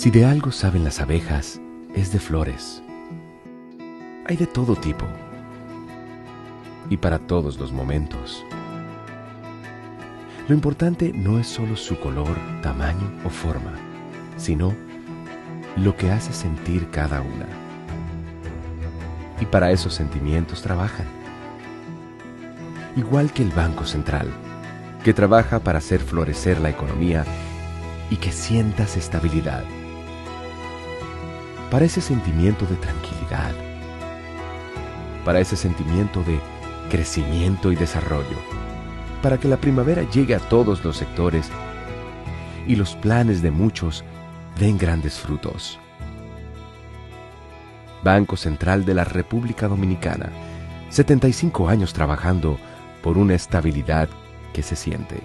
Si de algo saben las abejas, es de flores. Hay de todo tipo y para todos los momentos. Lo importante no es solo su color, tamaño o forma, sino lo que hace sentir cada una. Y para esos sentimientos trabajan. Igual que el Banco Central, que trabaja para hacer florecer la economía y que sientas estabilidad. Para ese sentimiento de tranquilidad. Para ese sentimiento de crecimiento y desarrollo. Para que la primavera llegue a todos los sectores y los planes de muchos den grandes frutos. Banco Central de la República Dominicana, 75 años trabajando por una estabilidad que se siente.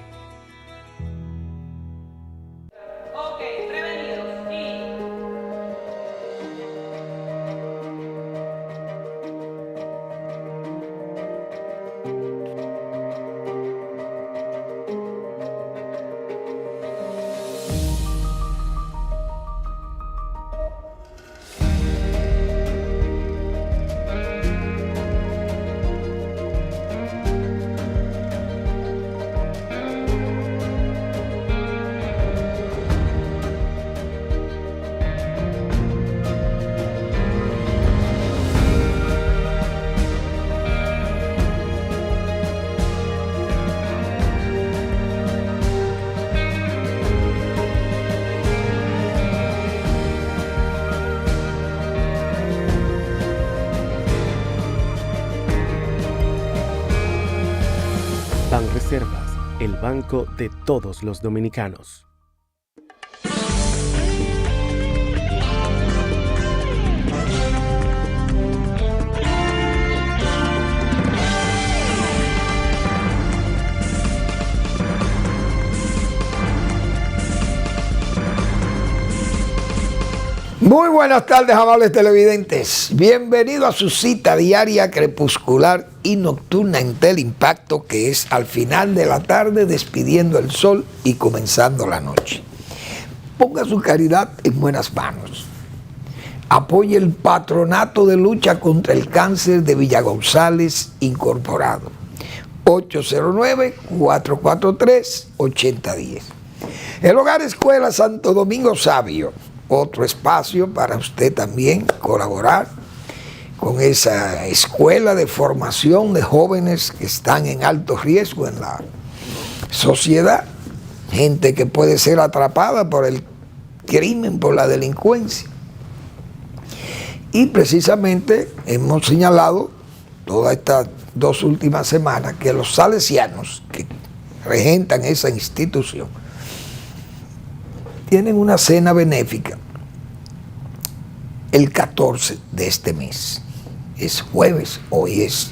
Banreservas, el banco de todos los dominicanos. Muy buenas tardes, amables televidentes. Bienvenido a su cita diaria, crepuscular y nocturna en Teleimpacto, que es al final de la tarde, despidiendo el sol y comenzando la noche. Ponga su caridad en buenas manos. Apoye el Patronato de Lucha contra el Cáncer de Villa González Incorporado. 809-443-8010. El Hogar Escuela Santo Domingo Sabio. Otro espacio para usted también colaborar con esa escuela de formación de jóvenes que están en alto riesgo en la sociedad. Gente que puede ser atrapada por el crimen, por la delincuencia. Y precisamente hemos señalado todas estas 2 últimas semanas que los salesianos que regentan esa institución tienen una cena benéfica el 14 de este mes. Es jueves, hoy es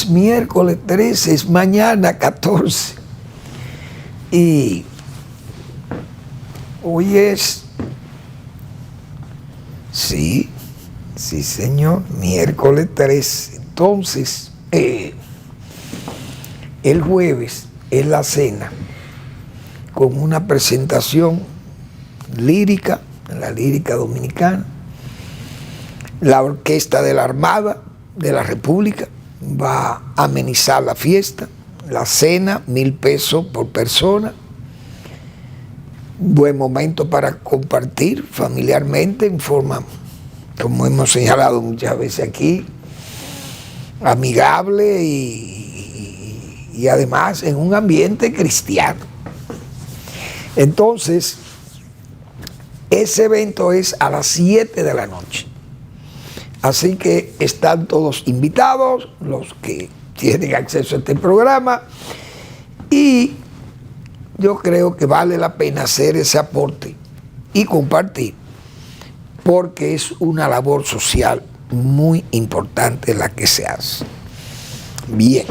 miércoles 13, es mañana 14. Y hoy es, sí señor, miércoles 13. Entonces, el jueves es la cena con una presentación lírica, la lírica dominicana. La Orquesta de la Armada de la República va a amenizar la fiesta. La cena, 1,000 pesos por persona. Buen momento para compartir familiarmente en forma, como hemos señalado muchas veces aquí, amigable y además en un ambiente cristiano. Entonces, ese evento es a las 7 de la noche. Así que están todos invitados, los que tienen acceso a este programa, y yo creo que vale la pena hacer ese aporte y compartir, porque es una labor social muy importante la que se hace. Bien,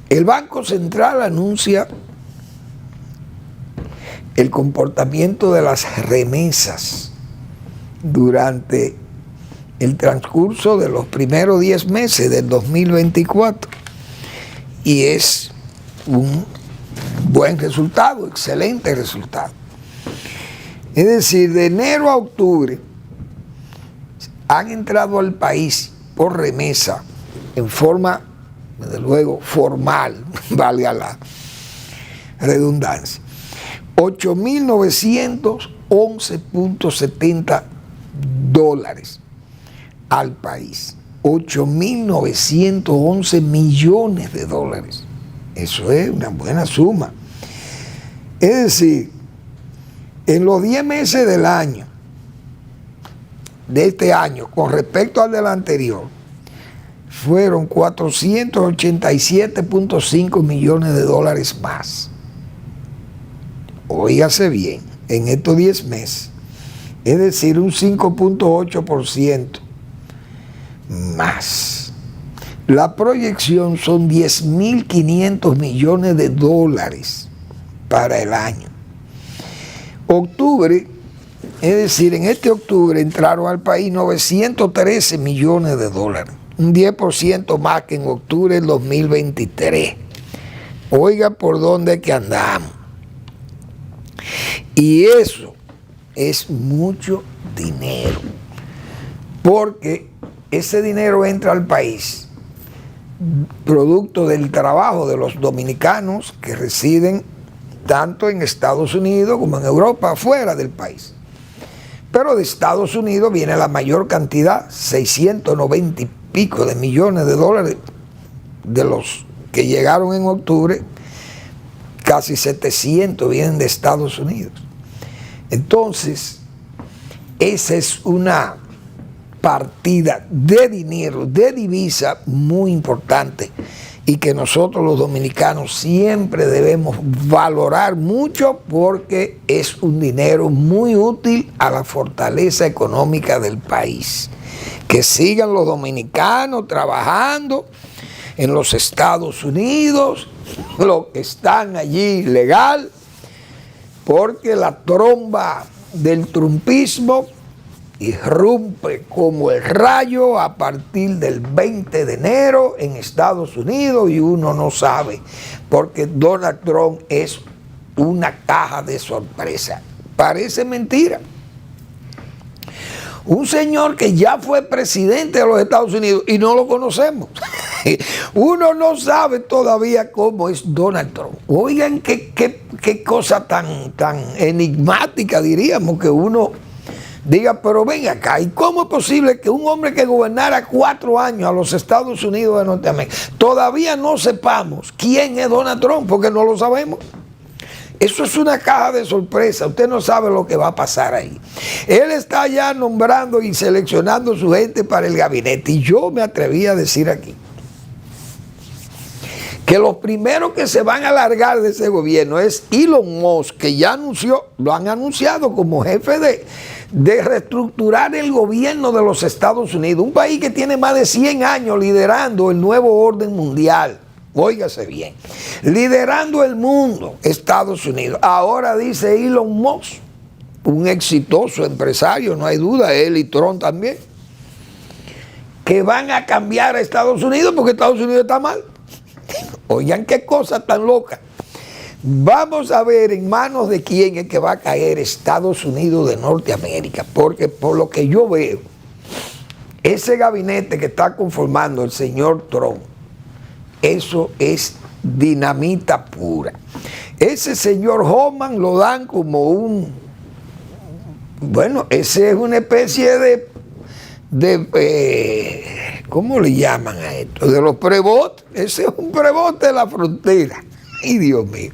el Banco Central anuncia el comportamiento de las remesas durante el transcurso de los primeros 10 meses del 2024 y es un buen resultado, excelente resultado. Es decir, de enero a octubre han entrado al país por remesa en forma, desde luego, formal, valga la redundancia, 8.911.70 dólares al país. 8.911 millones de dólares. Eso es una buena suma. Es decir, en los 10 meses del año, de este año, con respecto al del anterior, fueron 487.5 millones de dólares más. Óigase bien, en estos 10 meses. Es decir, un 5.8% más. La proyección son 10.500 millones de dólares para el año. Octubre, es decir, en este octubre entraron al país 913 millones de dólares, un 10% más que en octubre del 2023. Oiga por dónde es que andamos. Y eso es mucho dinero, porque ese dinero entra al país producto del trabajo de los dominicanos que residen tanto en Estados Unidos como en Europa, fuera del país. Pero de Estados Unidos viene la mayor cantidad, 690 y pico de millones de dólares, de los que llegaron en octubre, casi 700 vienen de Estados Unidos. Entonces, esa es una partida de dinero, de divisa muy importante y que nosotros los dominicanos siempre debemos valorar mucho porque es un dinero muy útil a la fortaleza económica del país. Que sigan los dominicanos trabajando en los Estados Unidos, los que están allí legal, porque la tromba del trumpismo irrumpe como el rayo a partir del 20 de enero en Estados Unidos y uno no sabe, porque Donald Trump es una caja de sorpresa. Parece mentira. Un señor que ya fue presidente de los Estados Unidos y no lo conocemos. Uno no sabe todavía cómo es Donald Trump. Oigan qué cosa tan enigmática, diríamos, que uno diga, pero ven acá, ¿y cómo es posible que un hombre que gobernara 4 años a los Estados Unidos de Norteamérica todavía no sepamos quién es Donald Trump? Porque no lo sabemos. Eso es una caja de sorpresa. Usted no sabe lo que va a pasar ahí. Él está ya nombrando y seleccionando su gente para el gabinete. Y yo me atreví a decir aquí que los primeros que se van a largar de ese gobierno es Elon Musk, que ya anunció, lo han anunciado como jefe de reestructurar el gobierno de los Estados Unidos, un país que tiene más de 100 años liderando el nuevo orden mundial. Óigase bien, liderando el mundo, Estados Unidos. Ahora dice Elon Musk, un exitoso empresario, no hay duda, él y Trump también, que van a cambiar a Estados Unidos porque Estados Unidos está mal. Oigan qué cosa tan loca. Vamos a ver en manos de quién es que va a caer Estados Unidos de Norteamérica, porque por lo que yo veo, ese gabinete que está conformando el señor Trump, eso es dinamita pura. Ese señor Homan lo dan como un, bueno, ese es una especie de ¿cómo le llaman a esto? De los prebotes. Ese es un prebote de la frontera. ¡Ay, Dios mío!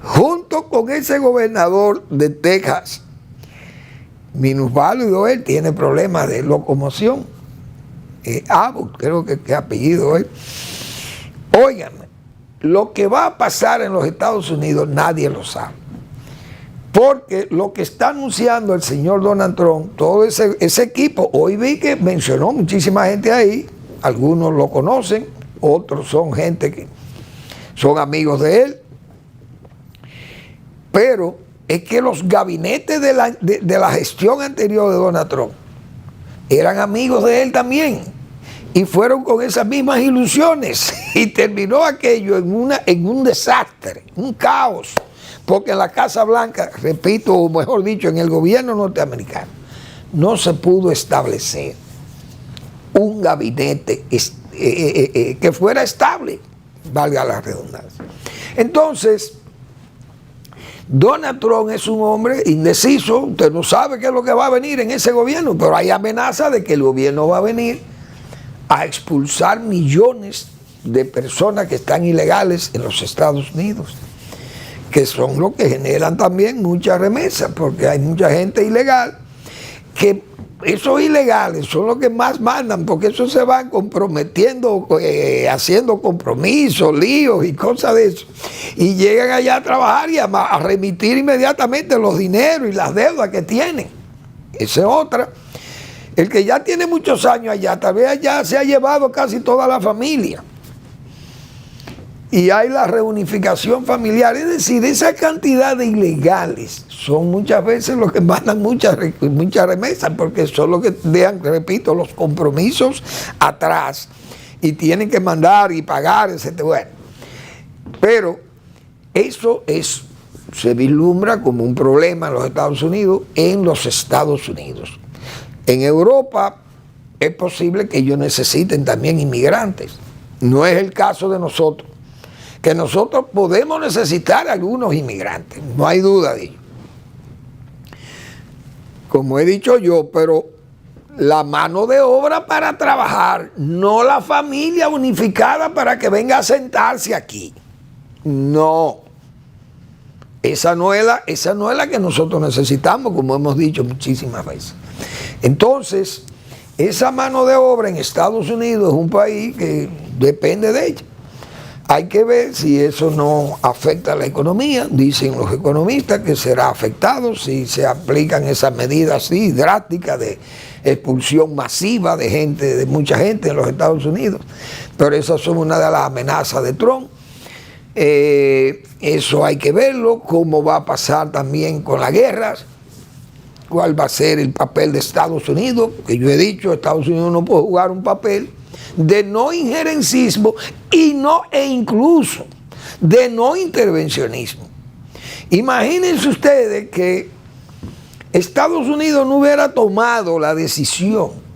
Junto con ese gobernador de Texas, minusválido él, tiene problemas de locomoción. Abbott, creo que es apellido él. Óiganme, lo que va a pasar en los Estados Unidos nadie lo sabe. Porque lo que está anunciando el señor Donald Trump, todo ese equipo, hoy vi que mencionó muchísima gente ahí, algunos lo conocen, otros son gente que son amigos de él, pero es que los gabinetes de la gestión anterior de Donald Trump eran amigos de él también, y fueron con esas mismas ilusiones, y terminó aquello en un desastre, un caos, Porque en la Casa Blanca, repito, o mejor dicho, en el gobierno norteamericano, no se pudo establecer un gabinete que fuera estable, valga la redundancia. Entonces, Donald Trump es un hombre indeciso, usted no sabe qué es lo que va a venir en ese gobierno, pero hay amenaza de que el gobierno va a venir a expulsar millones de personas que están ilegales en los Estados Unidos, que son los que generan también muchas remesas, porque hay mucha gente ilegal, que esos ilegales son los que más mandan, porque esos se van comprometiendo, haciendo compromisos, líos y cosas de eso, y llegan allá a trabajar y a remitir inmediatamente los dineros y las deudas que tienen. Esa es otra. El que ya tiene muchos años allá, tal vez allá se ha llevado casi toda la familia. Y hay la reunificación familiar, es decir, esa cantidad de ilegales son muchas veces los que mandan muchas remesas, porque son los que dejan, repito, los compromisos atrás y tienen que mandar y pagar, etc. Bueno, pero eso se vislumbra como un problema en los Estados Unidos, En Europa es posible que ellos necesiten también inmigrantes. No es el caso de nosotros, que nosotros podemos necesitar algunos inmigrantes, no hay duda de ello. Como he dicho yo, pero la mano de obra para trabajar, no la familia unificada para que venga a sentarse aquí. No. Esa no es la que nosotros necesitamos, como hemos dicho muchísimas veces. Entonces, esa mano de obra en Estados Unidos es un país que depende de ella. Hay que ver si eso no afecta a la economía. Dicen los economistas que será afectado si se aplican esas medidas así drásticas de expulsión masiva de gente, de mucha gente en los Estados Unidos. Pero esas son una de las amenazas de Trump. Eso hay que verlo, cómo va a pasar también con las guerras, cuál va a ser el papel de Estados Unidos, que yo he dicho, Estados Unidos no puede jugar un papel de no injerencismo e incluso de no intervencionismo. Imagínense ustedes que Estados Unidos no hubiera tomado la decisión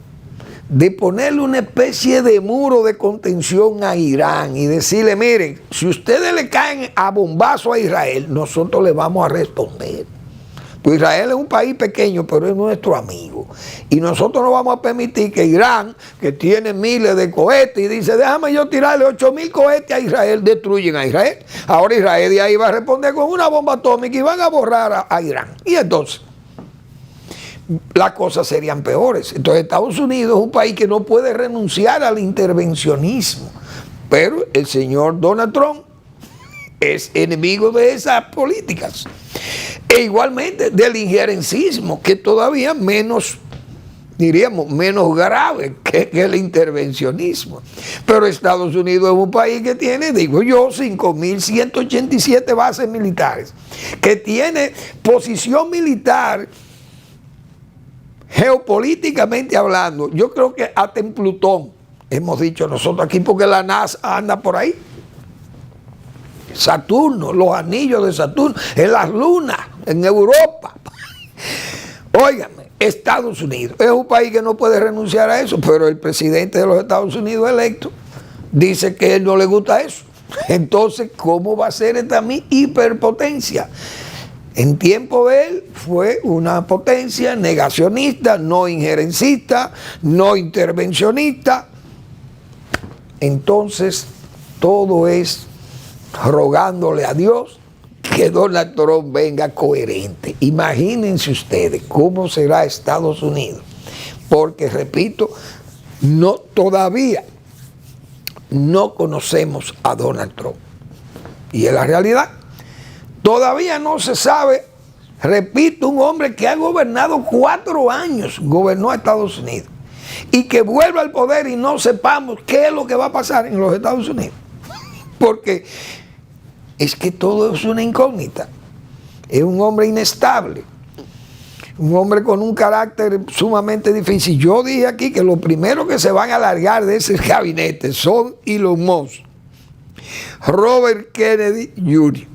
de ponerle una especie de muro de contención a Irán y decirle, miren, si ustedes le caen a bombazo a Israel, nosotros le vamos a responder. Pues Israel es un país pequeño, pero es nuestro amigo. Y nosotros no vamos a permitir que Irán, que tiene miles de cohetes, y dice, déjame yo tirarle 8,000 cohetes a Israel, destruyen a Israel. Ahora Israel de ahí va a responder con una bomba atómica y van a borrar a Irán. Y entonces, las cosas serían peores. Entonces Estados Unidos es un país que no puede renunciar al intervencionismo. Pero el señor Donald Trump es enemigo de esas políticas. E igualmente del injerencismo, que todavía menos, diríamos, menos grave que el intervencionismo. Pero Estados Unidos es un país que tiene, digo yo, 5.187 bases militares, que tiene posición militar, geopolíticamente hablando, yo creo que hasta en Plutón, hemos dicho nosotros aquí, porque la NASA anda por ahí. Saturno, los anillos de Saturno, en las lunas, en Europa. Óigame, Estados Unidos es un país que no puede renunciar a eso, pero el presidente de los Estados Unidos electo dice que a él no le gusta eso. Entonces, ¿cómo va a ser esta hiperpotencia? En tiempo de él fue una potencia negacionista, no injerencista, no intervencionista. Entonces, todo es rogándole a Dios que Donald Trump venga coherente. Imagínense ustedes cómo será Estados Unidos, porque repito, todavía no conocemos a Donald Trump. Y es la realidad. Todavía no se sabe, repito, un hombre que ha gobernado 4 años, gobernó a Estados Unidos, y que vuelva al poder y no sepamos qué es lo que va a pasar en los Estados Unidos. Porque es que todo es una incógnita. Es un hombre inestable, un hombre con un carácter sumamente difícil. Yo dije aquí que los primeros que se van a largar de ese gabinete son Elon Musk, Robert Kennedy Jr.,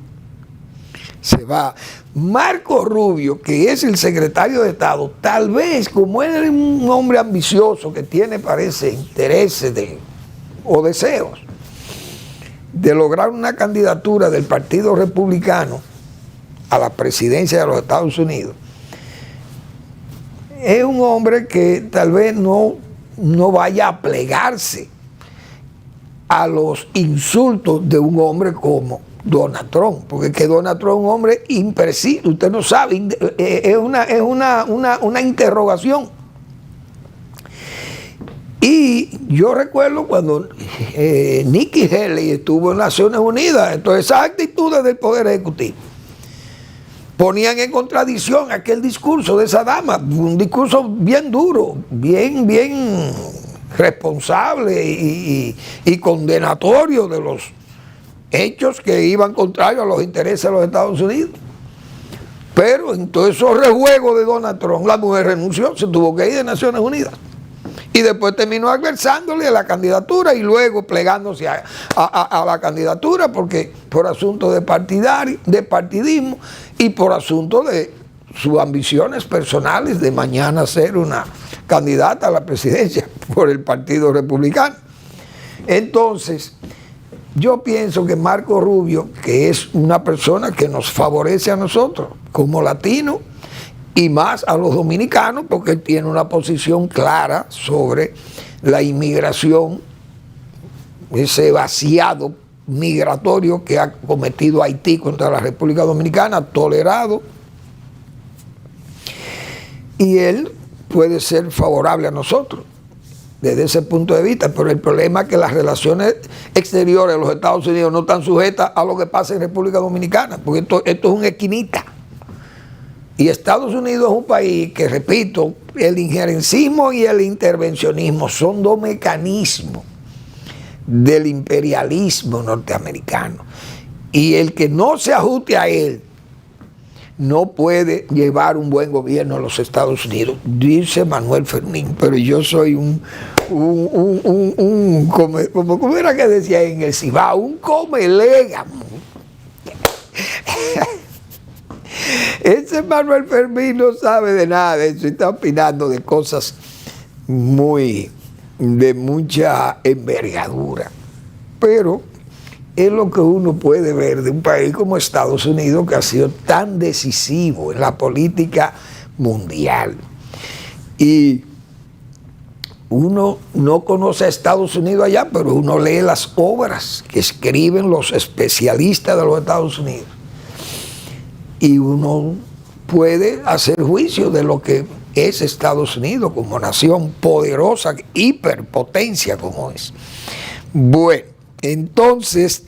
se va. Marco Rubio, que es el secretario de Estado, tal vez como él es un hombre ambicioso que tiene, parece, intereses o deseos de lograr una candidatura del Partido Republicano a la presidencia de los Estados Unidos, es un hombre que tal vez no vaya a plegarse a los insultos de un hombre como Donald Trump, porque que Donald Trump es un hombre impreciso, usted no sabe, es una interrogación. Y yo recuerdo cuando Nikki Haley estuvo en Naciones Unidas, entonces esas actitudes del Poder Ejecutivo ponían en contradicción aquel discurso de esa dama, un discurso bien duro, bien responsable y condenatorio de los hechos que iban contrarios a los intereses de los Estados Unidos. Pero en todos esos rejuegos de Donald Trump, la mujer renunció, se tuvo que ir de Naciones Unidas. Y después terminó adversándole a la candidatura y luego plegándose a la candidatura porque por asunto de partidismo y por asunto de sus ambiciones personales de mañana ser una candidata a la presidencia por el Partido Republicano. Entonces, yo pienso que Marco Rubio, que es una persona que nos favorece a nosotros como latinos y más a los dominicanos, porque él tiene una posición clara sobre la inmigración, ese vaciado migratorio que ha cometido Haití contra la República Dominicana, tolerado, y él puede ser favorable a nosotros desde ese punto de vista, pero el problema es que las relaciones exteriores de los Estados Unidos no están sujetas a lo que pasa en República Dominicana, porque esto es un esquinita. Y Estados Unidos es un país que, repito, el injerencismo y el intervencionismo son dos mecanismos del imperialismo norteamericano. Y el que no se ajuste a él no puede llevar un buen gobierno a los Estados Unidos, dice Manuel Fermín. Pero yo soy ¿cómo era que decía en el Cibao? Un comelégamo. Ese Manuel Fermín no sabe de nada de eso, está opinando de cosas de mucha envergadura. Pero es lo que uno puede ver de un país como Estados Unidos, que ha sido tan decisivo en la política mundial. Y uno no conoce a Estados Unidos allá, pero uno lee las obras que escriben los especialistas de los Estados Unidos. Y uno puede hacer juicio de lo que es Estados Unidos como nación poderosa, hiperpotencia como es. Bueno, entonces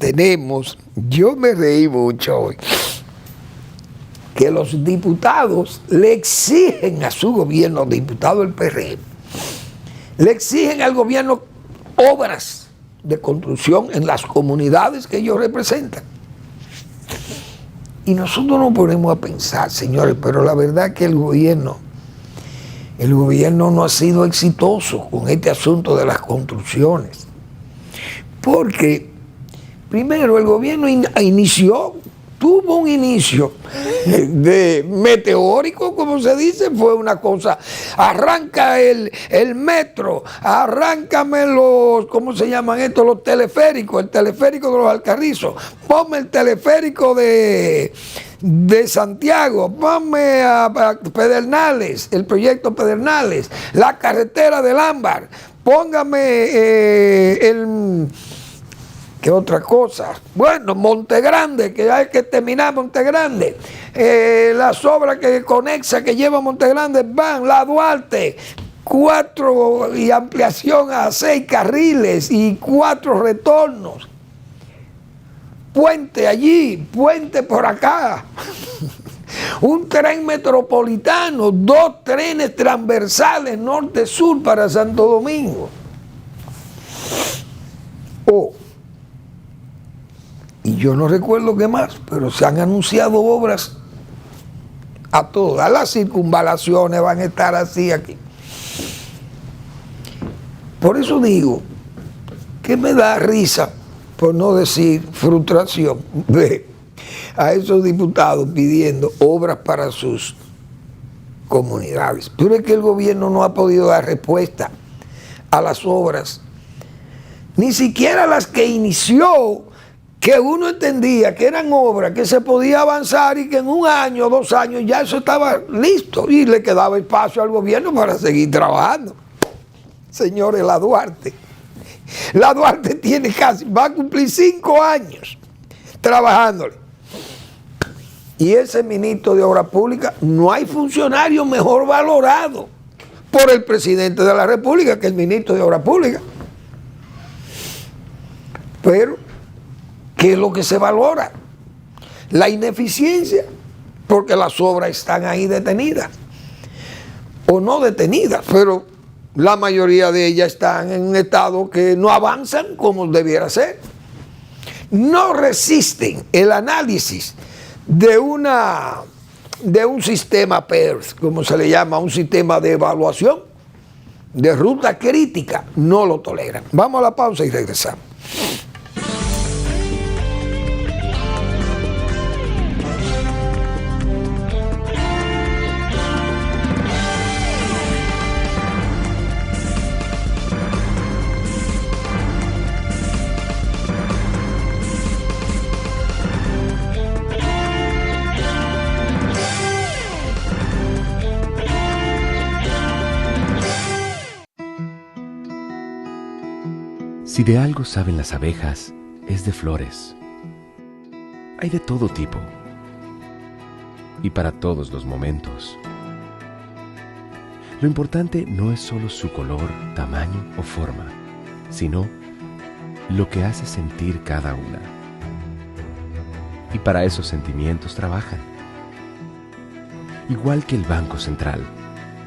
yo me reí mucho hoy, que los diputados le exigen a su gobierno, diputados del PRM, le exigen al gobierno obras de construcción en las comunidades que ellos representan. Y nosotros nos ponemos a pensar, señores, pero la verdad es que el gobierno no ha sido exitoso con este asunto de las construcciones. Porque, primero, el gobierno tuvo un inicio de meteórico, como se dice, fue una cosa, arranca el metro, arráncame ¿cómo se llaman estos? Los teleféricos, el teleférico de los Alcarrizos, ponme el teleférico de Santiago, ponme a Pedernales, el proyecto Pedernales, la carretera del Ámbar, póngame ¿qué otra cosa? Bueno, Montegrande, que hay que terminar Montegrande. Las obras que conexa, que lleva Montegrande, van, la Duarte, 4 y ampliación a 6 carriles y 4 retornos. Puente allí, puente por acá. Un tren metropolitano, 2 trenes transversales norte-sur para Santo Domingo. Y yo no recuerdo qué más, pero se han anunciado obras a todas. Las circunvalaciones van a estar así aquí. Por eso digo que me da risa, por no decir frustración, a esos diputados pidiendo obras para sus comunidades. Pero es que el gobierno no ha podido dar respuesta a las obras, ni siquiera las que inició, que uno entendía que eran obras que se podía avanzar y que en 1 año, 2 años ya eso estaba listo y le quedaba espacio al gobierno para seguir trabajando. Señores, la Duarte tiene va a cumplir 5 años trabajándole. Y ese ministro de Obras Públicas, no hay funcionario mejor valorado por el presidente de la República que el ministro de Obras Públicas. Pero, ¿qué es lo que se valora? La ineficiencia, porque las obras están ahí detenidas. O no detenidas, pero la mayoría de ellas están en un estado que no avanzan como debiera ser. No resisten el análisis de un sistema PERS, como se le llama, un sistema de evaluación de ruta crítica, no lo toleran. Vamos a la pausa y regresamos. Si de algo saben las abejas, es de flores. Hay de todo tipo y para todos los momentos. Lo importante no es solo su color, tamaño o forma, sino lo que hace sentir cada una. Y para esos sentimientos trabajan. Igual que el Banco Central,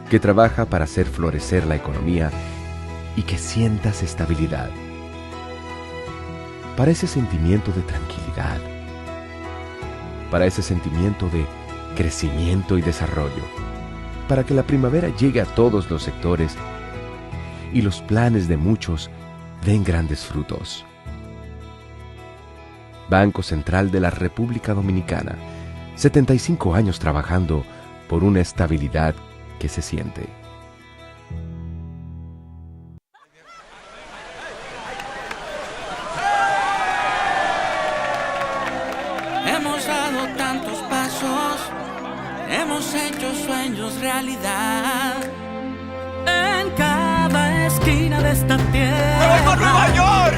que trabaja para hacer florecer la economía y que sientas estabilidad. Para ese sentimiento de tranquilidad, para ese sentimiento de crecimiento y desarrollo, para que la primavera llegue a todos los sectores y los planes de muchos den grandes frutos. Banco Central de la República Dominicana, 75 años trabajando por una estabilidad que se siente. Hemos dado tantos pasos, hemos hecho sueños realidad. En cada esquina de esta tierra, ¡Nueva Nueva York!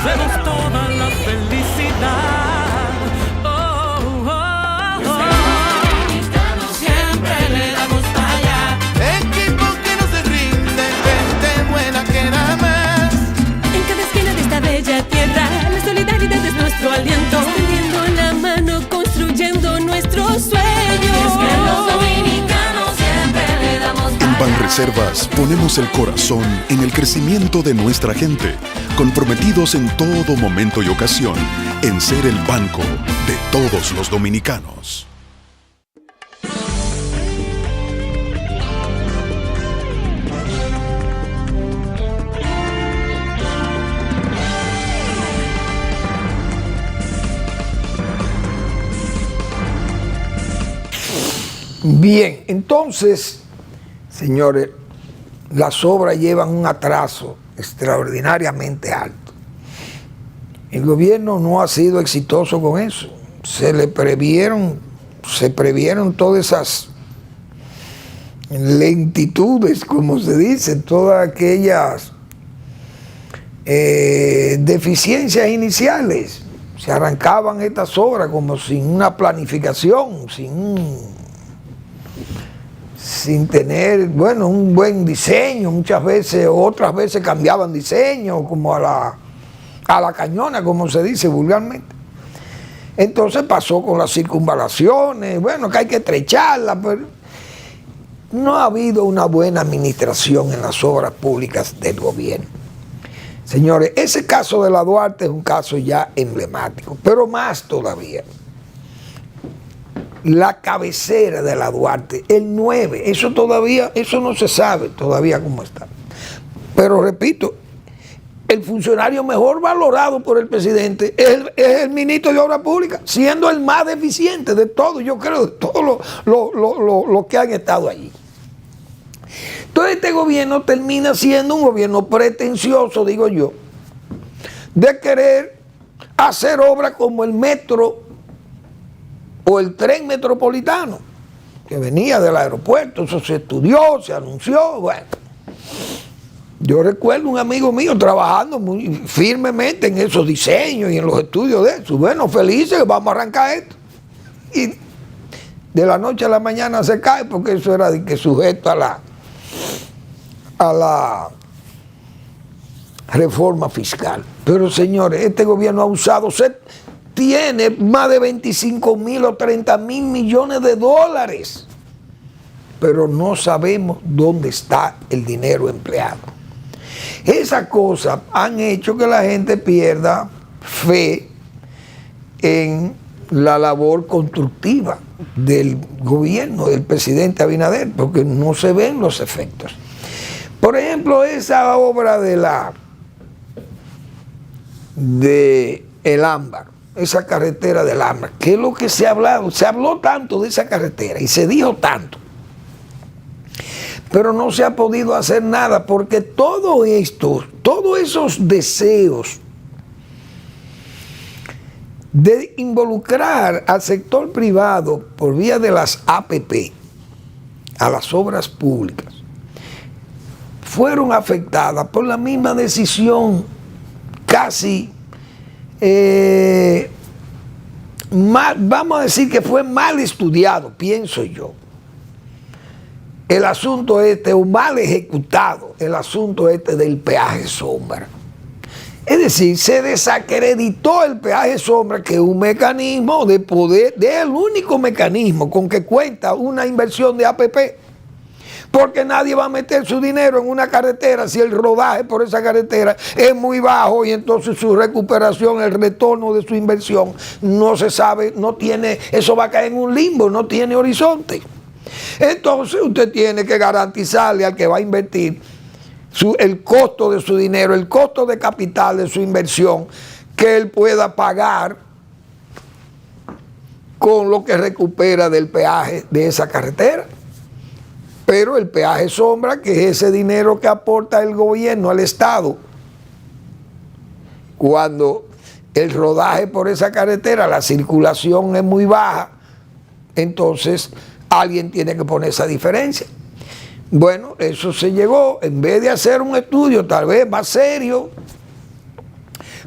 vemos toda la felicidad. Oh, oh, oh. Siempre le damos para allá. Equipo que no se rinde, gente buena que da más. En cada esquina de esta bella tierra, la solidaridad es nuestro aliento. Extendiendo la mano, construyendo nuestros sueños. Es que los dominicanos siempre le damos para En Banreservas ponemos el corazón en el crecimiento de nuestra gente, comprometidos en todo momento y ocasión en ser el banco de todos los dominicanos. Bien, entonces, señores, las obras llevan un atraso extraordinariamente alto. El gobierno no ha sido exitoso con eso. Se previeron todas esas lentitudes, como se dice, todas aquellas deficiencias iniciales. Se arrancaban estas obras como sin una planificación, sin tener, bueno, un buen diseño. Muchas veces, otras veces cambiaban diseño, como a la cañona, como se dice vulgarmente. Entonces pasó con las circunvalaciones, bueno, que hay que estrecharlas, pero no ha habido una buena administración en las obras públicas del gobierno. Señores, ese caso de la Duarte es un caso ya emblemático, pero más todavía. La cabecera de la Duarte, el 9, eso no se sabe todavía cómo está. Pero repito, el funcionario mejor valorado por el presidente es el ministro de Obras Públicas, siendo el más deficiente de todos, yo creo, de todos los que han estado allí. Entonces este gobierno termina siendo un gobierno pretencioso, digo yo, de querer hacer obras como el metro o el tren metropolitano, que venía del aeropuerto. Eso se estudió, se anunció, bueno. Yo recuerdo un amigo mío trabajando muy firmemente en esos diseños y en los estudios de eso. Bueno, felices, vamos a arrancar esto. Y de la noche a la mañana se cae, porque eso era de que sujeto a la reforma fiscal. Pero señores, este gobierno ha usado, tiene más de 25.000 o 30.000 millones de dólares, pero no sabemos dónde está el dinero empleado. Esas cosas han hecho que la gente pierda fe en la labor constructiva del gobierno, del presidente Abinader, porque no se ven los efectos. Por ejemplo, esa obra de el Ámbar, esa carretera del Ámbar, que es lo que se ha hablado, se habló tanto de esa carretera y se dijo tanto, pero no se ha podido hacer nada, porque todo esto, todos esos deseos de involucrar al sector privado por vía de las APP a las obras públicas fueron afectadas por la misma decisión casi, vamos a decir que fue mal estudiado, pienso yo, el asunto este, o mal ejecutado, el asunto este del peaje sombra. Es decir, se desacreditó el peaje sombra, que es un mecanismo de poder, es el único mecanismo con que cuenta una inversión de APP. Porque nadie va a meter su dinero en una carretera si el rodaje por esa carretera es muy bajo, y entonces su recuperación, el retorno de su inversión no se sabe, no tiene, eso va a caer en un limbo, no tiene horizonte. Entonces usted tiene que garantizarle al que va a invertir el costo de su dinero, el costo de capital de su inversión, que él pueda pagar con lo que recupera del peaje de esa carretera. Pero el peaje sombra, que es ese dinero que aporta el gobierno al Estado, cuando el rodaje por esa carretera, la circulación es muy baja, entonces alguien tiene que poner esa diferencia. Bueno, eso se llegó, en vez de hacer un estudio tal vez más serio,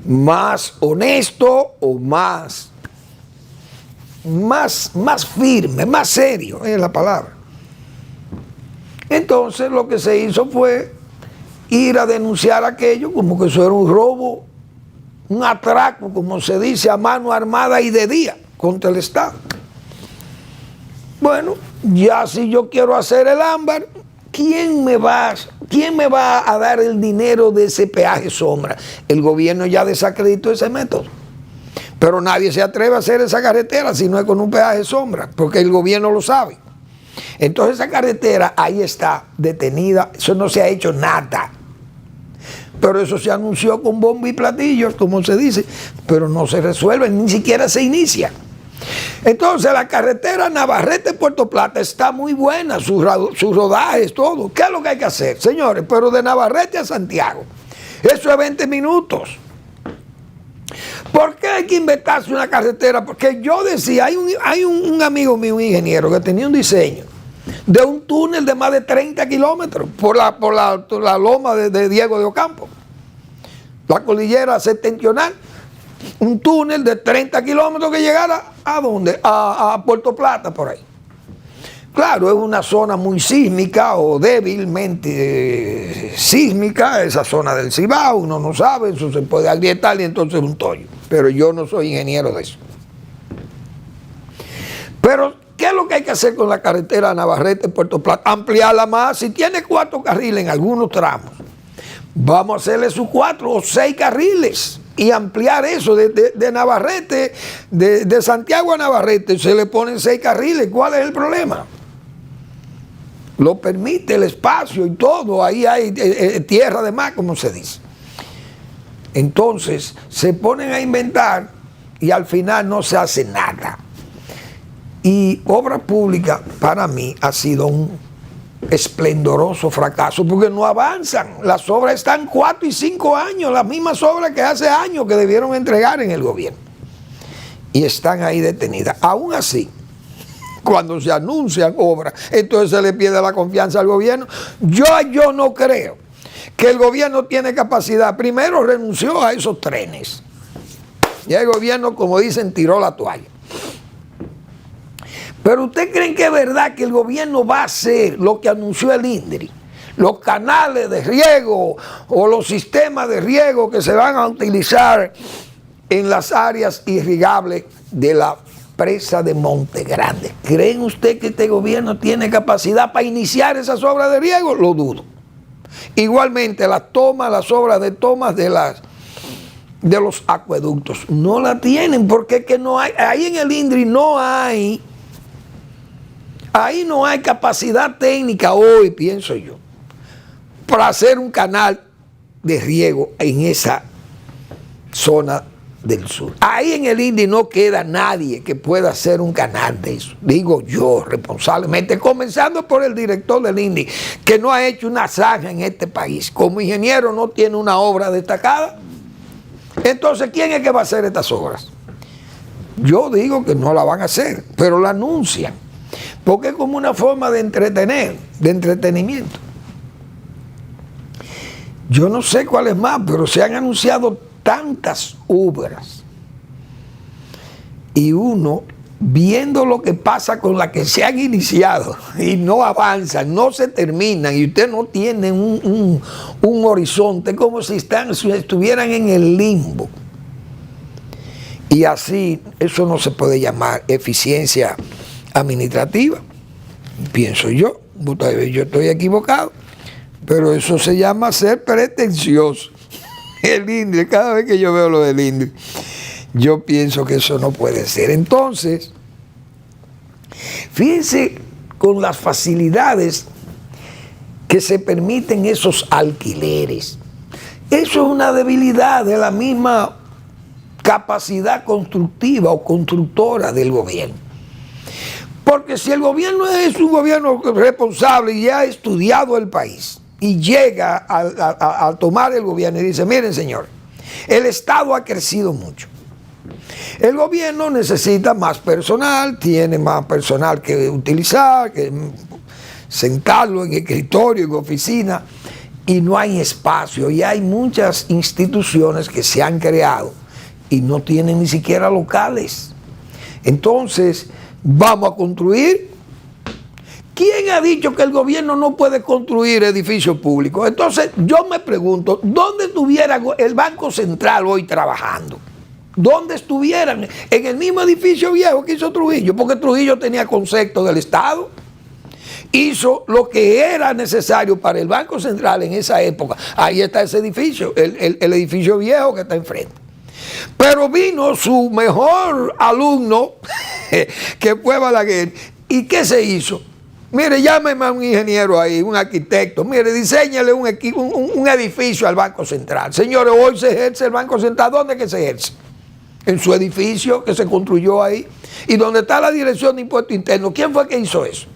más honesto o más firme, más serio, es la palabra. Entonces lo que se hizo fue ir a denunciar aquello como que eso era un robo, un atraco, como se dice, a mano armada y de día contra el Estado. Bueno, ya si yo quiero hacer el Ámbar, ¿quién me va a dar el dinero de ese peaje sombra? El gobierno ya desacreditó ese método. Pero nadie se atreve a hacer esa carretera si no es con un peaje sombra, porque el gobierno lo sabe. Entonces esa carretera ahí está detenida, eso no se ha hecho nada. Pero eso se anunció con bombo y platillos, como se dice, pero no se resuelve, ni siquiera se inicia. Entonces la carretera Navarrete-Puerto Plata está muy buena, sus rodajes, todo. ¿Qué es lo que hay que hacer, señores? Pero de Navarrete a Santiago, eso es 20 minutos. ¿Por qué hay que inventarse una carretera? Porque yo decía, hay un amigo mío, un ingeniero, que tenía un diseño de un túnel de más de 30 kilómetros por la loma de Diego de Ocampo, la cordillera septentrional. Un túnel de 30 kilómetros que llegara ¿a dónde? A Puerto Plata, por ahí. Claro, es una zona muy sísmica o débilmente sísmica, esa zona del Cibao, uno no sabe, eso se puede agrietar y entonces un tollo. Pero yo no soy ingeniero de eso. Pero, ¿qué es lo que hay que hacer con la carretera Navarrete-Puerto Plata? Ampliarla más. Si tiene 4 carriles en algunos tramos, vamos a hacerle sus 4 o 6 carriles y ampliar eso de Navarrete, de Santiago a Navarrete, se le ponen 6 carriles. ¿Cuál es el problema? Lo permite el espacio y todo, ahí hay tierra de más, como se dice. Entonces se ponen a inventar y al final no se hace nada. Y obra pública para mí ha sido un esplendoroso fracaso porque no avanzan. Las obras están 4 y 5 años, las mismas obras que hace años que debieron entregar en el gobierno. Y están ahí detenidas. Aún así, cuando se anuncian obras, entonces se le pierde la confianza al gobierno. Yo no creo que el gobierno tiene capacidad. Primero renunció a esos trenes. Y el gobierno, como dicen, tiró la toalla. Pero ¿usted creen que es verdad que el gobierno va a hacer lo que anunció el INDRI? Los canales de riego o los sistemas de riego que se van a utilizar en las áreas irrigables de la presa de Monte Grande. ¿Creen usted que este gobierno tiene capacidad para iniciar esas obras de riego? Lo dudo. Igualmente las obras de tomas de los acueductos no la tienen porque es que no hay, ahí en el INDRI no hay capacidad técnica hoy, pienso yo, para hacer un canal de riego en esa zona del sur. Ahí en el INDRI no queda nadie que pueda hacer un canal de eso. Digo yo, responsablemente, comenzando por el director del INDRI, que no ha hecho una zanja en este país. Como ingeniero no tiene una obra destacada. Entonces, ¿quién es que va a hacer estas obras? Yo digo que no la van a hacer, pero la anuncian. Porque es como una forma de entretener, de entretenimiento. Yo no sé cuál es más, pero se han anunciado tantas obras. Y uno, viendo lo que pasa con las que se han iniciado y no avanzan, no se terminan, y usted no tiene un horizonte, como si estuvieran en el limbo. Y así, eso no se puede llamar eficiencia administrativa, pienso yo. Yo estoy equivocado, pero eso se llama ser pretencioso. El INDRI, cada vez que yo veo lo del INDRI, yo pienso que eso no puede ser. Entonces, fíjense con las facilidades que se permiten esos alquileres. Eso es una debilidad de la misma capacidad constructiva o constructora del gobierno. Porque si el gobierno es un gobierno responsable y ha estudiado el país y llega a tomar el gobierno y dice, miren señor, el Estado ha crecido mucho. El gobierno necesita más personal, tiene más personal que utilizar, que sentarlo en escritorio, en oficina, y no hay espacio. Y hay muchas instituciones que se han creado y no tienen ni siquiera locales. Entonces, vamos a construir. ¿Quién ha dicho que el gobierno no puede construir edificios públicos? Entonces, yo me pregunto, ¿dónde estuviera el Banco Central hoy trabajando? ¿Dónde estuvieran? En el mismo edificio viejo que hizo Trujillo, porque Trujillo tenía concepto del Estado. Hizo lo que era necesario para el Banco Central en esa época. Ahí está ese edificio, el edificio viejo que está enfrente. Pero vino su mejor alumno, que fue Balaguer, ¿y qué se hizo? Mire, llámeme a un ingeniero ahí, un arquitecto, mire, diséñale un edificio al Banco Central. Señores, hoy se ejerce el Banco Central, ¿dónde que se ejerce? En su edificio que se construyó ahí. Y donde está la Dirección de Impuestos Internos, ¿quién fue que hizo eso?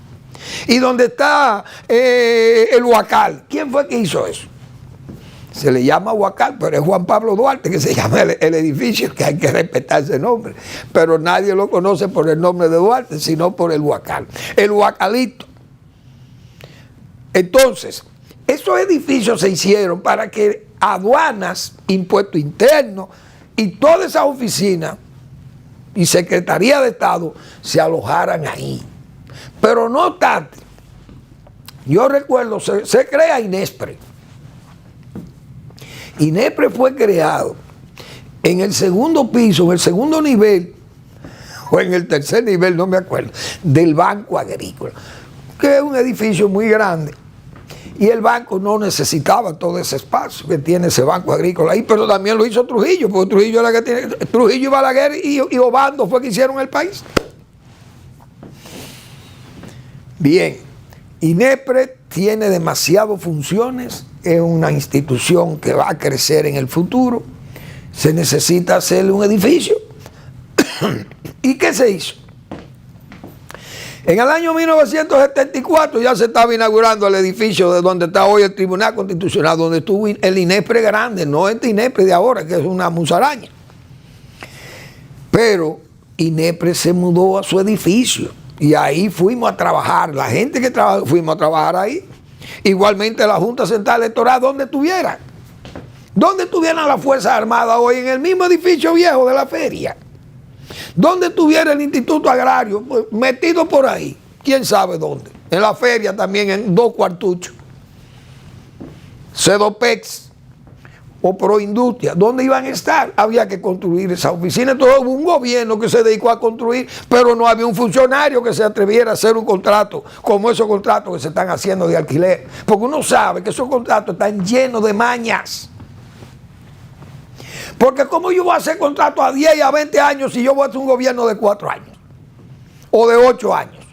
Y donde está el Huacal, ¿quién fue que hizo eso? Se le llama Huacal, pero es Juan Pablo Duarte que se llama el edificio, que hay que respetar ese nombre. Pero nadie lo conoce por el nombre de Duarte, sino por el Huacal. El Huacalito. Entonces, esos edificios se hicieron para que aduanas, impuestos internos y todas esas oficinas y Secretaría de Estado se alojaran ahí. Pero no obstante, yo recuerdo, se crea INESPRE. INESPRE fue creado en el segundo piso, en el segundo nivel, o en el tercer nivel, no me acuerdo, del Banco Agrícola, que es un edificio muy grande. Y el banco no necesitaba todo ese espacio que tiene ese Banco Agrícola ahí, pero también lo hizo Trujillo, porque Trujillo era que tiene, Trujillo y Balaguer y Obando fue que hicieron el país. Bien, INESPRE tiene demasiadas funciones, es una institución que va a crecer en el futuro se necesita hacerle un edificio. ¿Y qué se hizo? En el año 1974 ya se estaba inaugurando el edificio de donde está hoy el Tribunal Constitucional, donde estuvo el INEPRE grande, no este INEPRE de ahora, que es una musaraña. Pero INEPRE se mudó a su edificio y ahí fuimos a trabajar. La gente que fuimos a trabajar ahí. Igualmente la Junta Central Electoral, donde estuviera. ¿Dónde estuvieran las Fuerzas Armadas hoy? En el mismo edificio viejo de la feria. ¿Dónde estuviera el Instituto Agrario? Pues, metido por ahí. ¿Quién sabe dónde? En la feria también, en 2 cuartuchos. Cedopex o Proindustria. ¿Dónde iban a estar? Había que construir esa oficina. Entonces hubo un gobierno que se dedicó a construir, pero no había un funcionario que se atreviera a hacer un contrato como esos contratos que se están haciendo de alquiler. Porque uno sabe que esos contratos están llenos de mañas. Porque ¿cómo yo voy a hacer contratos a 10 y a 20 años si yo voy a hacer un gobierno de 4 años? O de 8 años.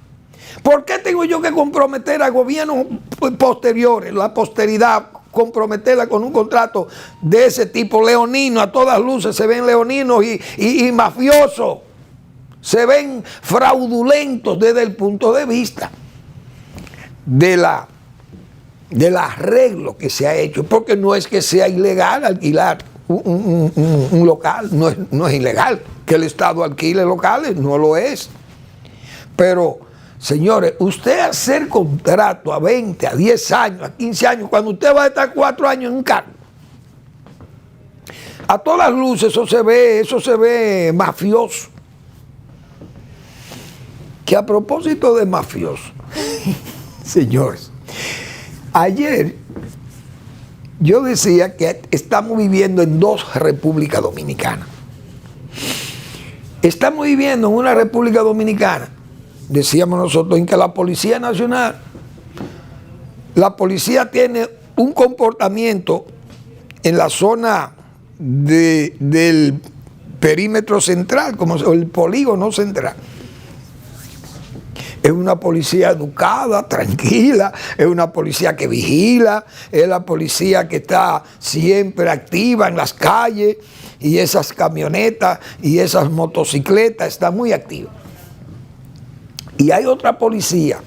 ¿Por qué tengo yo que comprometer a gobiernos posteriores, la posteridad, comprometerla con un contrato de ese tipo leonino? A todas luces se ven leoninos y mafiosos. Se ven fraudulentos desde el punto de vista del arreglo que se ha hecho. Porque no es que sea ilegal alquilar un local, no es ilegal que el Estado alquile locales, no lo es. Pero, señores, usted hacer contrato a 20, a 10 años, a 15 años, cuando usted va a estar 4 años en un cargo, a todas luces eso se ve mafioso. Que a propósito de mafioso, señores, ayer yo decía que estamos viviendo en 2 repúblicas dominicanas. Estamos viviendo en una República Dominicana, decíamos nosotros, en que la Policía Nacional, la policía tiene un comportamiento en la zona del perímetro central, como el polígono central. Es una policía educada, tranquila, es una policía que vigila, es la policía que está siempre activa en las calles y esas camionetas y esas motocicletas están muy activas. Y hay otra policía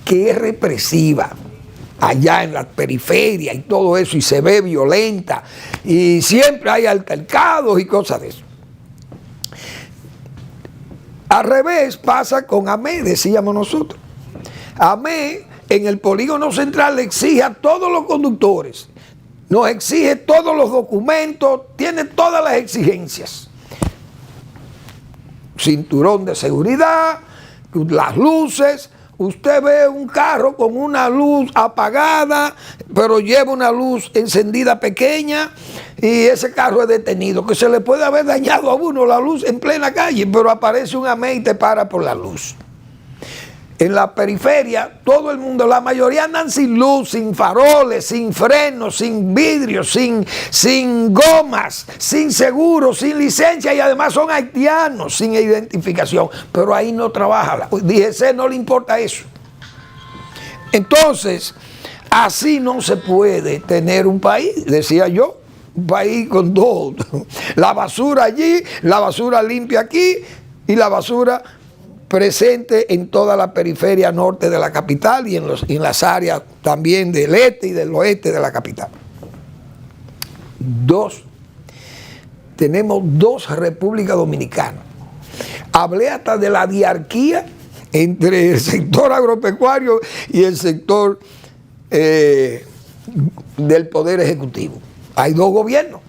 que es represiva allá en la periferia y todo eso y se ve violenta y siempre hay altercados y cosas de eso. Al revés pasa con AME, decíamos nosotros. AME en el polígono central le exige a todos los conductores, nos exige todos los documentos, tiene todas las exigencias. Cinturón de seguridad, las luces. Usted ve un carro con una luz apagada, pero lleva una luz encendida pequeña y ese carro es detenido, que se le puede haber dañado a uno la luz en plena calle, pero aparece un AME y te para por la luz. En la periferia, todo el mundo, la mayoría andan sin luz, sin faroles, sin frenos, sin vidrios, sin gomas, sin seguro, sin licencia y además son haitianos, sin identificación. Pero ahí no trabaja. DGC no le importa eso. Entonces, así no se puede tener un país, decía yo, un país con dos. La basura allí, la basura limpia aquí y la basura presente en toda la periferia norte de la capital y en las áreas también del este y del oeste de la capital. Tenemos 2 repúblicas dominicanas. Hablé hasta de la diarquía entre el sector agropecuario y el sector del Poder Ejecutivo. Hay 2 gobiernos.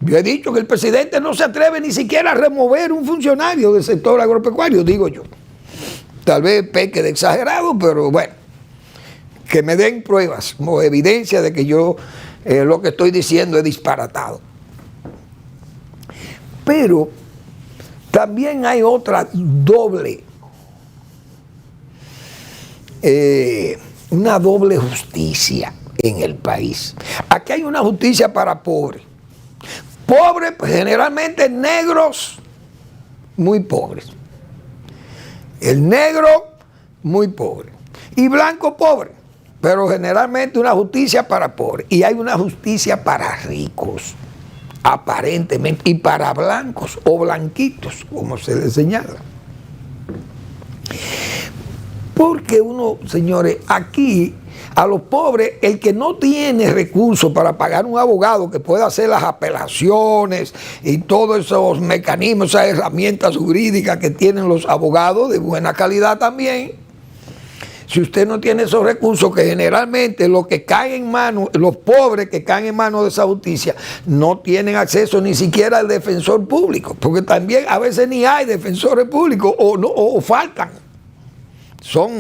Yo he dicho que el presidente no se atreve ni siquiera a remover un funcionario del sector agropecuario, digo yo. Tal vez peque de exagerado, pero bueno, que me den pruebas o evidencia de que yo lo que estoy diciendo es disparatado. Pero también hay otra una doble justicia en el país. Aquí hay una justicia para pobres. Pobres, generalmente negros, muy pobres. El negro, muy pobre. Y blanco, pobre. Pero generalmente una justicia para pobres. Y hay una justicia para ricos. aparentemente, y para blancos o blanquitos, como se les señala. Porque uno, señores, aquí a los pobres, el que no tiene recursos para pagar un abogado que pueda hacer las apelaciones y todos esos mecanismos, esas herramientas jurídicas que tienen los abogados de buena calidad también, si usted no tiene esos recursos, que generalmente los que caen en manos, los pobres que caen en manos de esa justicia, no tienen acceso ni siquiera al defensor público, porque también a veces ni hay defensores públicos o faltan. Son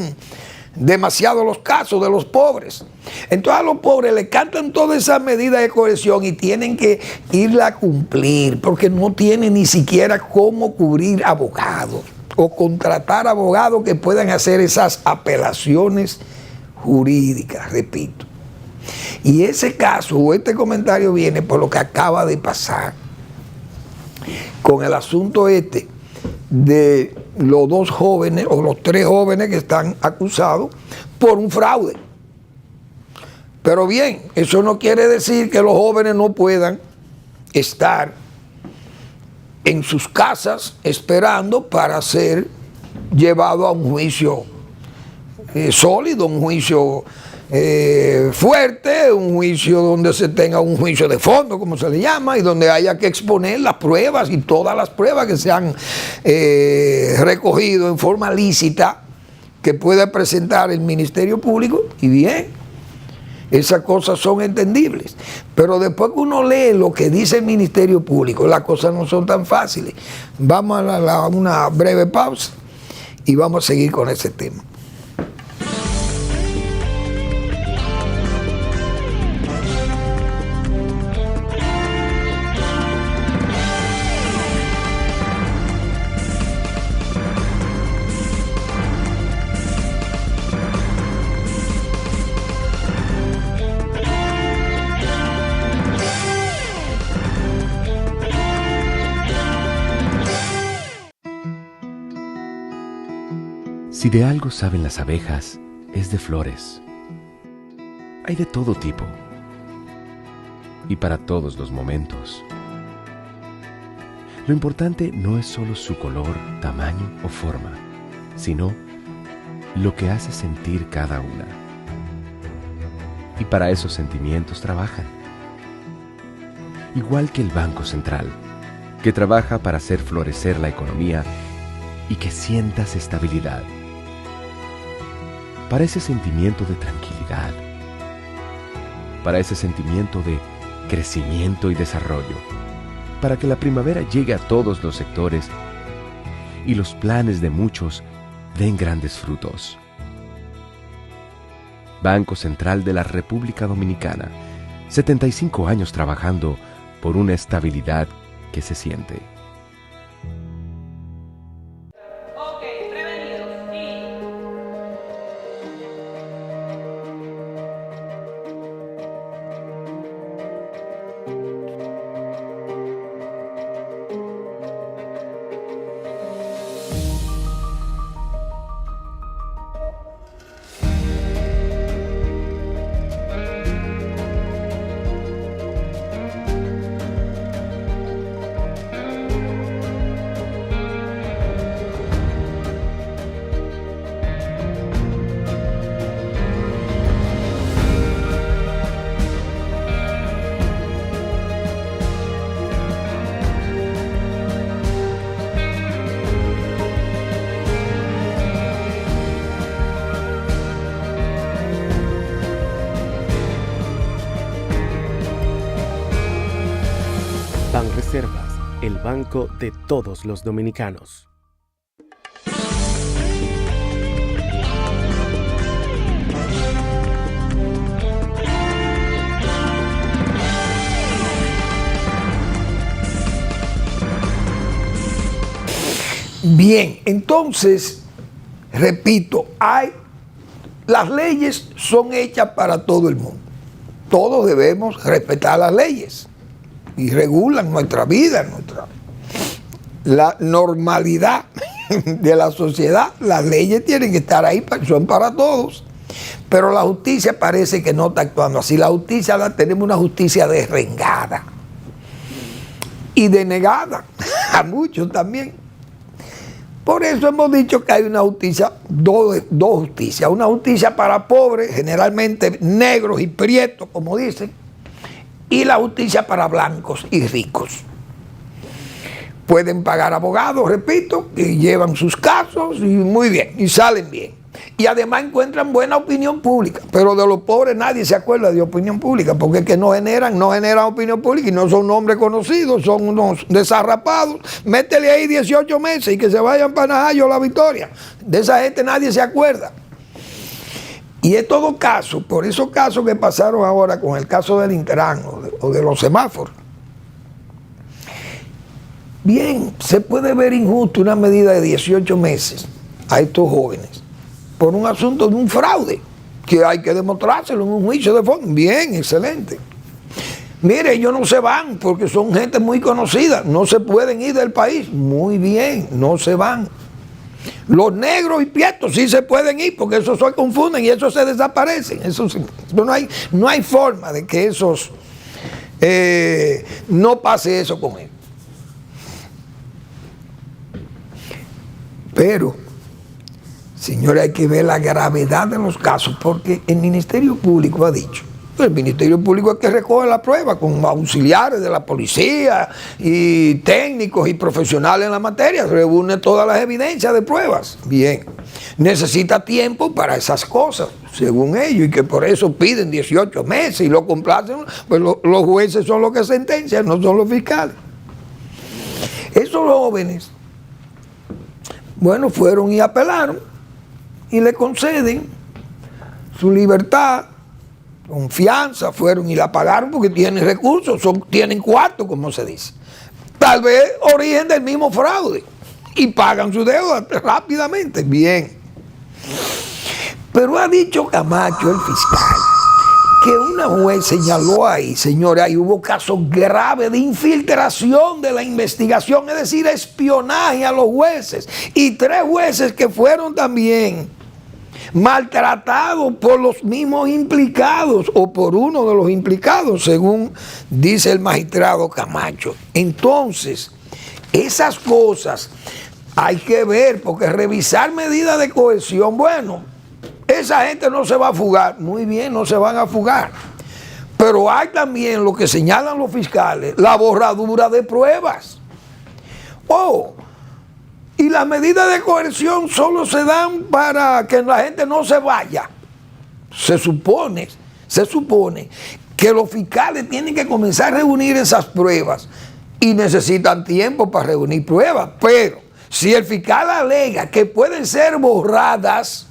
demasiados los casos de los pobres. Entonces a los pobres le cantan todas esas medidas de coerción y tienen que irla a cumplir, porque no tienen ni siquiera cómo cubrir abogados o contratar abogados que puedan hacer esas apelaciones jurídicas, repito. Y ese caso o este comentario viene por lo que acaba de pasar con el asunto de los 2 jóvenes o los 3 jóvenes que están acusados por un fraude. Pero bien, eso no quiere decir que los jóvenes no puedan estar en sus casas esperando para ser llevados a un juicio sólido, un juicio fuerte, un juicio donde se tenga un juicio de fondo, como se le llama, y donde haya que exponer las pruebas y todas las pruebas que se han recogido en forma lícita que pueda presentar el Ministerio Público. Y bien, esas cosas son entendibles, pero después que uno lee lo que dice el Ministerio Público, las cosas no son tan fáciles. Vamos a una breve pausa y vamos a seguir con ese tema. Si de algo saben las abejas, es de flores. Hay de todo tipo y para todos los momentos. Lo importante no es solo su color, tamaño o forma, sino lo que hace sentir cada una. Y para esos sentimientos trabajan. Igual que el Banco Central, que trabaja para hacer florecer la economía y que sientas estabilidad. Para ese sentimiento de tranquilidad, para ese sentimiento de crecimiento y desarrollo, para que la primavera llegue a todos los sectores y los planes de muchos den grandes frutos. Banco Central de la República Dominicana, 75 años trabajando por una estabilidad que se siente. Banreservas, el banco de todos los dominicanos. Bien, entonces, repito, las leyes son hechas para todo el mundo. Todos debemos respetar las leyes y regulan nuestra vida, la normalidad de la sociedad. Las leyes tienen que estar ahí, son para todos. Pero la justicia parece que no está actuando así. La justicia tenemos una justicia derrengada. y denegada a muchos también. Por eso hemos dicho que hay una justicia, dos justicias. Una justicia para pobres, generalmente negros y prietos, como dicen, y la justicia para blancos y ricos. Pueden pagar abogados, repito, que llevan sus casos y muy bien, y salen bien. Y además encuentran buena opinión pública, pero de los pobres nadie se acuerda de opinión pública, porque es que no generan opinión pública y no son nombres conocidos, son unos desarrapados. Métele ahí 18 meses y que se vayan para Najayo La Victoria. De esa gente nadie se acuerda. Y en todo caso, por esos casos que pasaron ahora con el caso del Intran o de los semáforos, bien, se puede ver injusto una medida de 18 meses a estos jóvenes por un asunto de un fraude, que hay que demostrárselo en un juicio de fondo. Bien, excelente. Mire, ellos no se van porque son gente muy conocida, no se pueden ir del país. Muy bien, no se van. Los negros y prietos sí se pueden ir porque esos se confunden y esos se desaparecen. No hay forma de que esos no pase eso con ellos. Pero, señores, hay que ver la gravedad de los casos, porque el Ministerio Público ha dicho, el Ministerio Público es que recoge la prueba con auxiliares de la policía y técnicos y profesionales en la materia, reúne todas las evidencias de pruebas. Bien, necesita tiempo para esas cosas, según ellos, y que por eso piden 18 meses y lo complacen, pues los jueces son los que sentencian, no son los fiscales. Esos jóvenes, bueno, fueron y apelaron y le conceden su libertad, confianza, fueron y la pagaron porque tienen recursos, tienen cuarto, como se dice. Tal vez origen del mismo fraude y pagan su deuda rápidamente. Bien. Pero ha dicho Camacho, el fiscal, que una juez señaló ahí, señores, ahí hubo casos graves de infiltración de la investigación, es decir, espionaje a los jueces, y 3 jueces que fueron también maltratados por los mismos implicados o por uno de los implicados, según dice el magistrado Camacho. Entonces, esas cosas hay que ver, porque revisar medidas de cohesión, bueno, esa gente no se va a fugar, muy bien, no se van a fugar. Pero hay también lo que señalan los fiscales, la borradura de pruebas. Y las medidas de coerción solo se dan para que la gente no se vaya. Se supone que los fiscales tienen que comenzar a reunir esas pruebas y necesitan tiempo para reunir pruebas. Pero si el fiscal alega que pueden ser borradas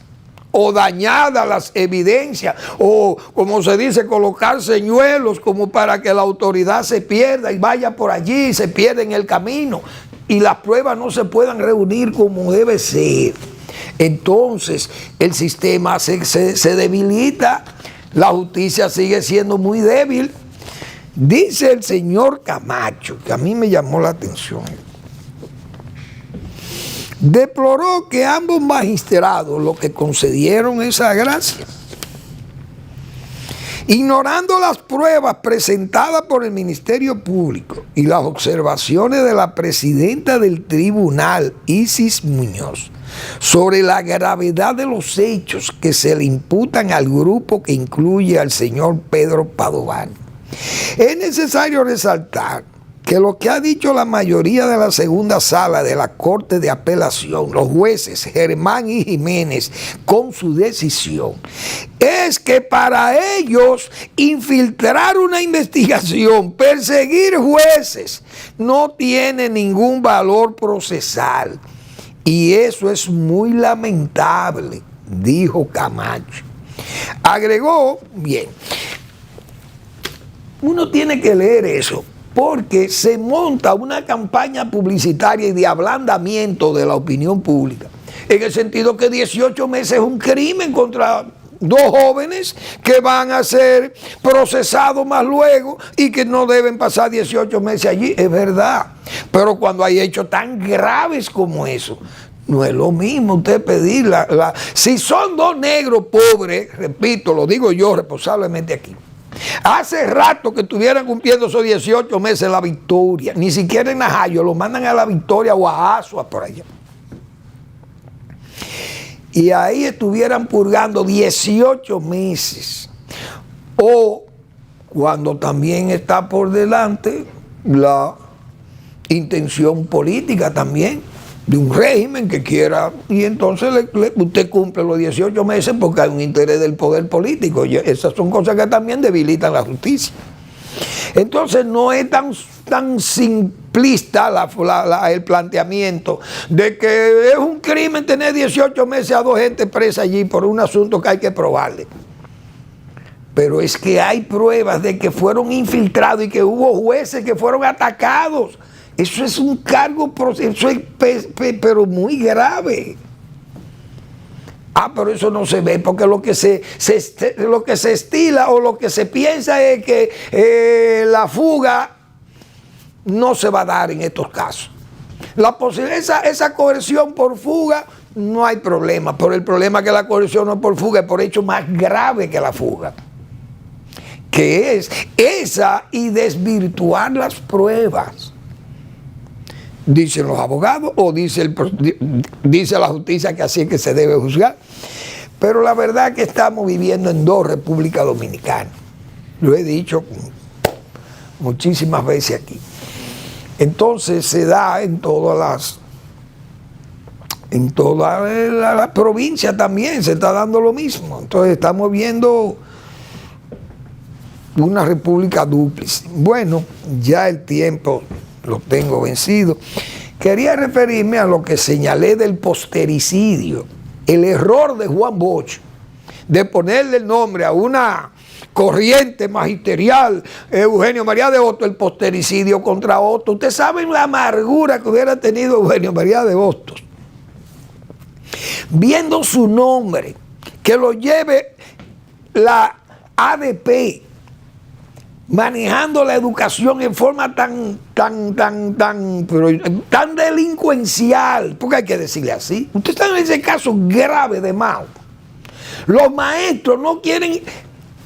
o dañadas las evidencias, o como se dice, colocar señuelos como para que la autoridad se pierda y vaya por allí y se pierda en el camino, y las pruebas no se puedan reunir como debe ser, entonces el sistema se debilita, la justicia sigue siendo muy débil. Dice el señor Camacho, que a mí me llamó la atención, deploró que ambos magistrados, los que concedieron esa gracia, ignorando las pruebas presentadas por el Ministerio Público y las observaciones de la presidenta del tribunal, Isis Muñoz, sobre la gravedad de los hechos que se le imputan al grupo que incluye al señor Pedro Padovani. Es necesario resaltar que lo que ha dicho la mayoría de la segunda sala de la Corte de Apelación, los jueces Germán y Jiménez, con su decisión, es que para ellos infiltrar una investigación, perseguir jueces, no tiene ningún valor procesal. Y eso es muy lamentable, dijo Camacho. Agregó, bien, uno tiene que leer eso, porque se monta una campaña publicitaria y de ablandamiento de la opinión pública, en el sentido que 18 meses es un crimen contra 2 jóvenes que van a ser procesados más luego y que no deben pasar 18 meses allí. Es verdad, pero cuando hay hechos tan graves como eso, no es lo mismo usted pedir si son 2 negros pobres, repito, lo digo yo responsablemente aquí, Hace rato que estuvieran cumpliendo esos 18 meses en La Victoria, ni siquiera en Najayo, lo mandan a La Victoria o a Asua por allá. Y ahí estuvieran purgando 18 meses. O cuando también está por delante la intención política también de un régimen que quiera, y entonces usted cumple los 18 meses porque hay un interés del poder político. Y esas son cosas que también debilitan la justicia. Entonces no es tan simplista el planteamiento de que es un crimen tener 18 meses a 2 gente presa allí por un asunto que hay que probarle. Pero es que hay pruebas de que fueron infiltrados y que hubo jueces que fueron atacados. Eso es un cargo, eso es pero muy grave. Pero eso no se ve porque lo que se estila o lo que se piensa es que la fuga no se va a dar en estos casos. La posibilidad, esa coerción por fuga, no hay problema. Pero el problema es que la coerción no es por fuga, es por hecho más grave que la fuga, que es esa y desvirtuar las pruebas. Dicen los abogados o dice la justicia que así es que se debe juzgar. Pero la verdad es que estamos viviendo en 2 repúblicas dominicanas. Lo he dicho muchísimas veces aquí. Entonces se da en toda la provincia también, se está dando lo mismo. Entonces estamos viendo una república dúplice. Bueno, ya el tiempo lo tengo vencido. Quería referirme a lo que señalé del postericidio, el error de Juan Bosch de ponerle el nombre a una corriente magisterial, Eugenio María de Hostos, el postericidio contra Hostos. Ustedes saben la amargura que hubiera tenido Eugenio María de Hostos viendo su nombre, que lo lleve la ADP, manejando la educación en forma tan delincuencial, porque hay que decirle así. Usted está en ese caso grave de Mao. Los maestros no quieren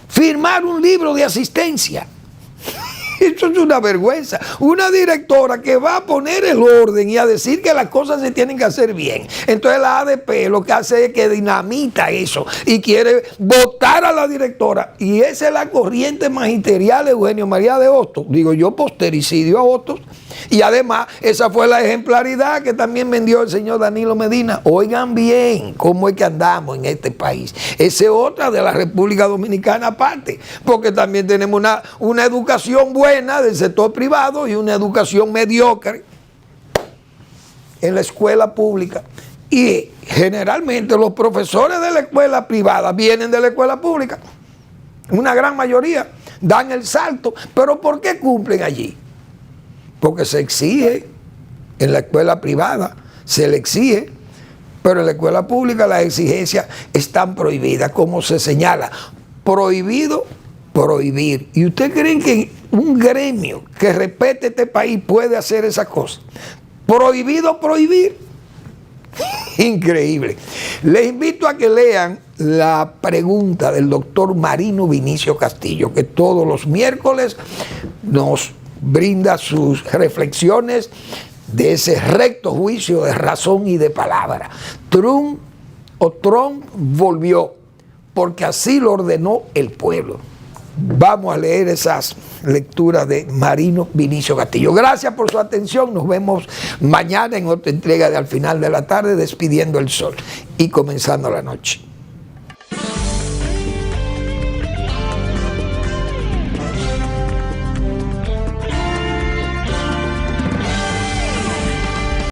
firmar un libro de asistencia. Eso es una vergüenza. Una directora que va a poner el orden y a decir que las cosas se tienen que hacer bien. Entonces la ADP lo que hace es que dinamita eso y quiere votar a la directora. Y esa es la corriente magisterial de Eugenio María de Hostos. Digo yo, postericidio a Hostos. Y además, esa fue la ejemplaridad que también vendió el señor Danilo Medina. Oigan bien cómo es que andamos en este país. Esa es otra de la República Dominicana aparte, porque también tenemos una educación buena del sector privado y una educación mediocre en la escuela pública. Y generalmente los profesores de la escuela privada vienen de la escuela pública. Una gran mayoría dan el salto. ¿Pero por qué cumplen allí? Porque se exige en la escuela privada, se le exige, pero en la escuela pública las exigencias están prohibidas, como se señala. Prohibido prohibir. ¿Y usted cree que un gremio que respete este país puede hacer esas cosas? Prohibido prohibir. Increíble. Les invito a que lean la pregunta del doctor Marino Vinicio Castillo, que todos los miércoles nos brinda sus reflexiones de ese recto juicio de razón y de palabra. Trump volvió porque así lo ordenó el pueblo. Vamos a leer esas lecturas de Marino Vinicio Castillo. Gracias por su atención. Nos vemos mañana en otra entrega de Al Final de la Tarde, despidiendo el sol y comenzando la noche.